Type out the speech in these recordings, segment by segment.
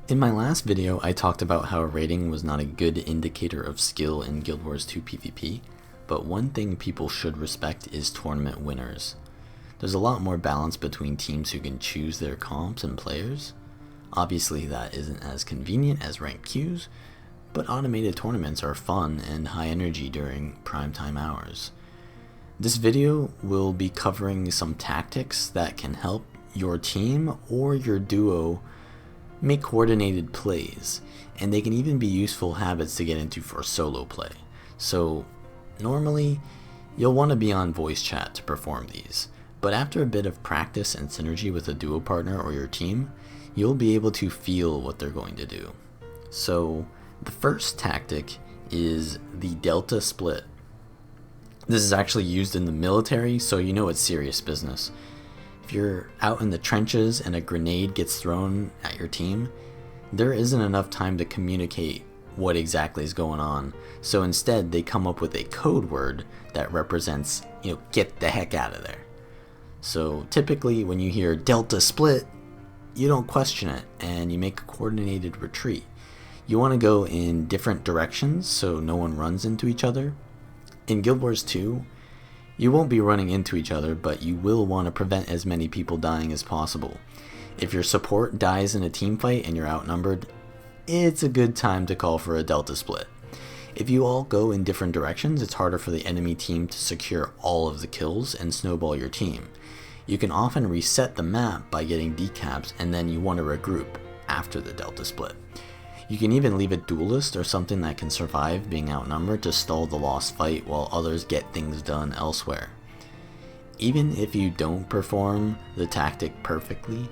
In my last video, I talked about how rating was not a good indicator of skill in Guild Wars 2 PvP, but one thing people should respect is tournament winners. There's a lot more balance between teams who can choose their comps and players. Obviously that isn't as convenient as ranked queues, but automated tournaments are fun and high energy during primetime hours. This video will be covering some tactics that can help your team or your duo make coordinated plays, and they can even be useful habits to get into for solo play. So normally you'll want to be on voice chat to perform these, but after a bit of practice and synergy with a duo partner or your team, you'll be able to feel what they're going to do. So the first tactic is the DotA split. This is actually used in the military, so you know it's serious business. If you're out in the trenches and a grenade gets thrown at your team, there isn't enough time to communicate what exactly is going on. So instead, they come up with a code word that represents, get the heck out of there. So typically when you hear DotA split, you don't question it and you make a coordinated retreat. You want to go in different directions so no one runs into each other. In Guild Wars 2, you won't be running into each other, but you will want to prevent as many people dying as possible. If your support dies in a team fight and you're outnumbered, it's a good time to call for a DotA split. If you all go in different directions, it's harder for the enemy team to secure all of the kills and snowball your team. You can often reset the map by getting decaps, and then you want to regroup after the DotA split. You can even leave a duelist or something that can survive being outnumbered to stall the lost fight while others get things done elsewhere. Even if you don't perform the tactic perfectly,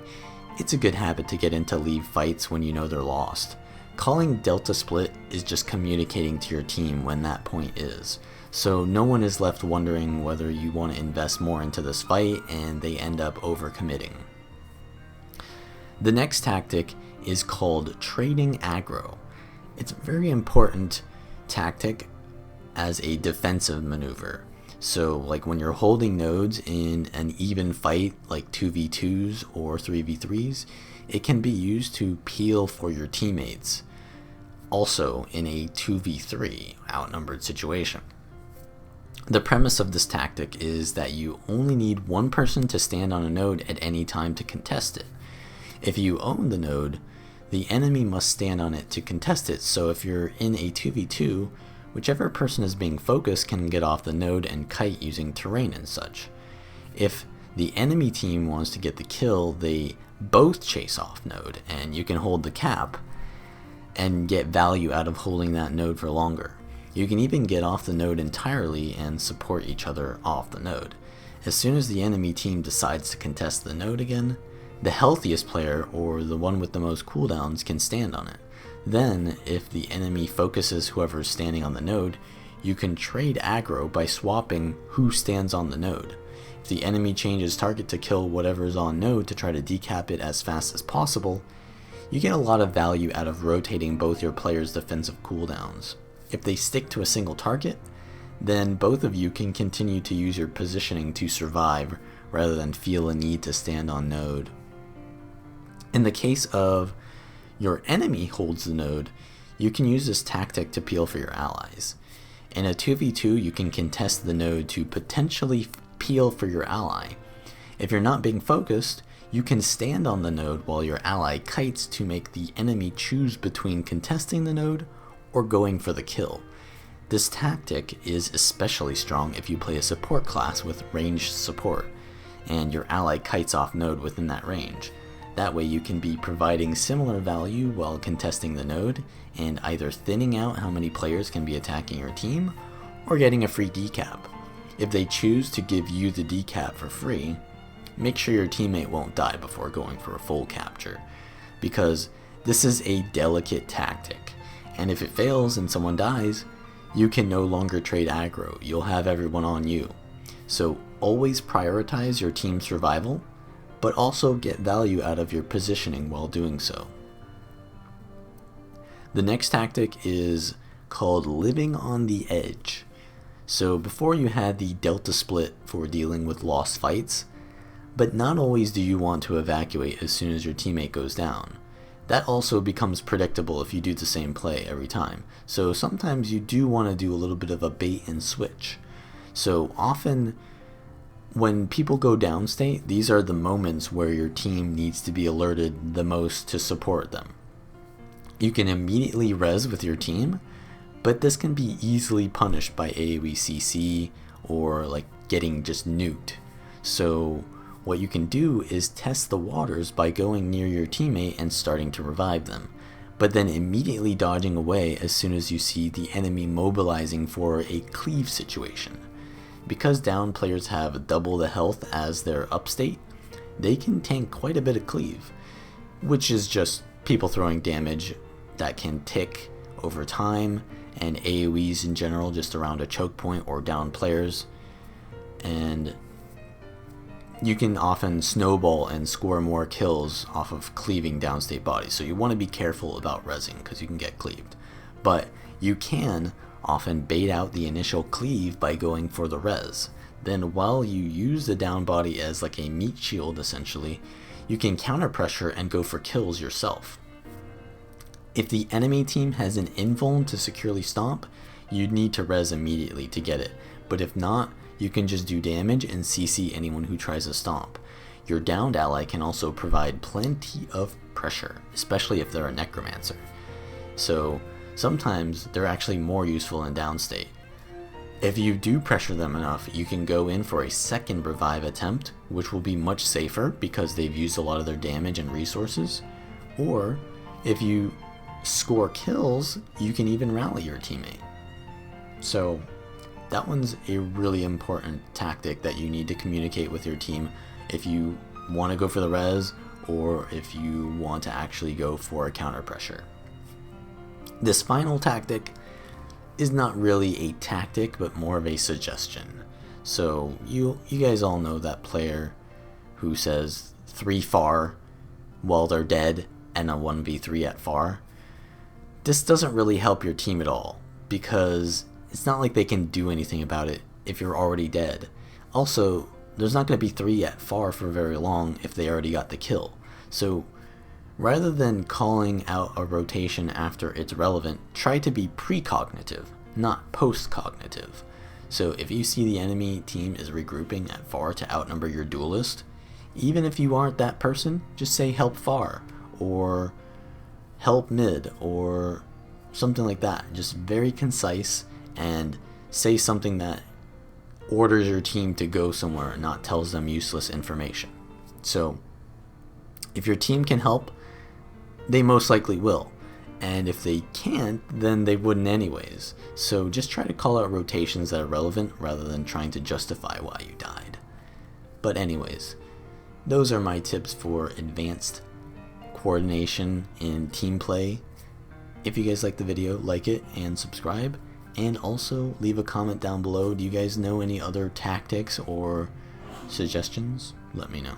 it's a good habit to get in to leave fights when you know they're lost. Calling DotA split is just communicating to your team when that point is, so no one is left wondering whether you want to invest more into this fight and they end up overcommitting. The next tactic is called trading aggro. It's a very important tactic as a defensive maneuver. So like when you're holding nodes in an even fight like 2v2s or 3v3s, it can be used to peel for your teammates. Also in a 2v3 outnumbered situation. The premise of this tactic is that you only need one person to stand on a node at any time to contest it. If you own the node, the enemy must stand on it to contest it, so if you're in a 2v2, whichever person is being focused can get off the node and kite using terrain and such. If the enemy team wants to get the kill, they both chase off node, and you can hold the cap and get value out of holding that node for longer. You can even get off the node entirely and support each other off the node. As soon as the enemy team decides to contest the node again, the healthiest player, or the one with the most cooldowns, can stand on it. Then, if the enemy focuses whoever's standing on the node, you can trade aggro by swapping who stands on the node. If the enemy changes target to kill whatever's on node to try to decap it as fast as possible, you get a lot of value out of rotating both your players' defensive cooldowns. If they stick to a single target, then both of you can continue to use your positioning to survive rather than feel a need to stand on node. In the case of your enemy holds the node, you can use this tactic to peel for your allies. In a 2v2, you can contest the node to potentially peel for your ally. If you're not being focused, you can stand on the node while your ally kites to make the enemy choose between contesting the node or going for the kill. This tactic is especially strong if you play a support class with ranged support, and your ally kites off node within that range. That way you can be providing similar value while contesting the node, and either thinning out how many players can be attacking your team, or getting a free decap. If they choose to give you the decap for free, make sure your teammate won't die before going for a full capture, because this is a delicate tactic, and if it fails and someone dies, you can no longer trade aggro. You'll have everyone on you. So always prioritize your team's survival, but also get value out of your positioning while doing so. The next tactic is called living on the edge. So before you had the DotA split for dealing with lost fights, but not always do you want to evacuate as soon as your teammate goes down. that also becomes predictable if you do the same play every time. So sometimes you do want to do a little bit of a bait and switch. So often when people go downstate, these are the moments where your team needs to be alerted the most to support them. You can immediately res with your team, but this can be easily punished by AoE CC or like getting just nuked. So what you can do is test the waters by going near your teammate and starting to revive them, but then immediately dodging away as soon as you see the enemy mobilizing for a cleave situation. Because down players have double the health as their up state, they can tank quite a bit of cleave, which is just people throwing damage that can tick over time, and AoEs in general just around a choke point or down players. And you can often snowball and score more kills off of cleaving downstate bodies, so you want to be careful about rezzing because you can get cleaved. But you can often bait out the initial cleave by going for the res. Then while you use the down body as like a meat shield essentially, you can counter pressure and go for kills yourself. If the enemy team has an invuln to securely stomp, you'd need to res immediately to get it, but if not, you can just do damage and CC anyone who tries to stomp. Your downed ally can also provide plenty of pressure, especially if they're a necromancer. So sometimes they're actually more useful in downstate. If you do pressure them enough, you can go in for a second revive attempt, which will be much safer because they've used a lot of their damage and resources. Or if you score kills, you can even rally your teammate. So that one's a really important tactic that you need to communicate with your team if you want to go for the res or if you want to actually go for a counter pressure. This final tactic is not really a tactic but more of a suggestion. So you guys all know that player who says 3 far while they're dead and a 1v3 at far. This doesn't really help your team at all because it's not like they can do anything about it if you're already dead. Also, there's not going to be 3 at far for very long if they already got the kill. So rather than calling out a rotation after it's relevant, try to be precognitive, not post-cognitive. So if you see the enemy team is regrouping at far to outnumber your duelist, even if you aren't that person, just say help far or help mid or something like that. Just very concise and say something that orders your team to go somewhere and not tells them useless information. So if your team can help, they most likely will. And if they can't, then they wouldn't anyways. So just try to call out rotations that are relevant rather than trying to justify why you died. But anyways, those are my tips for advanced coordination in team play. If you guys like the video, like it and subscribe. And also leave a comment down below. Do you guys know any other tactics or suggestions? Let me know.